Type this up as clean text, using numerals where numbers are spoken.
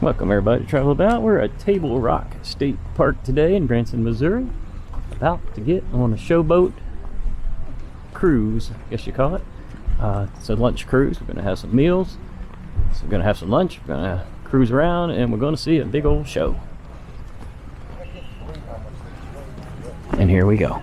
Welcome everybody to Travel About. We're at Table Rock State Park today in Branson, Missouri. About to get on a Showboat cruise, I guess you call it. It's a lunch cruise. We're going to have some meals. So we're going to have some lunch. We're going to cruise around and we're going to see a big old show. And here we go.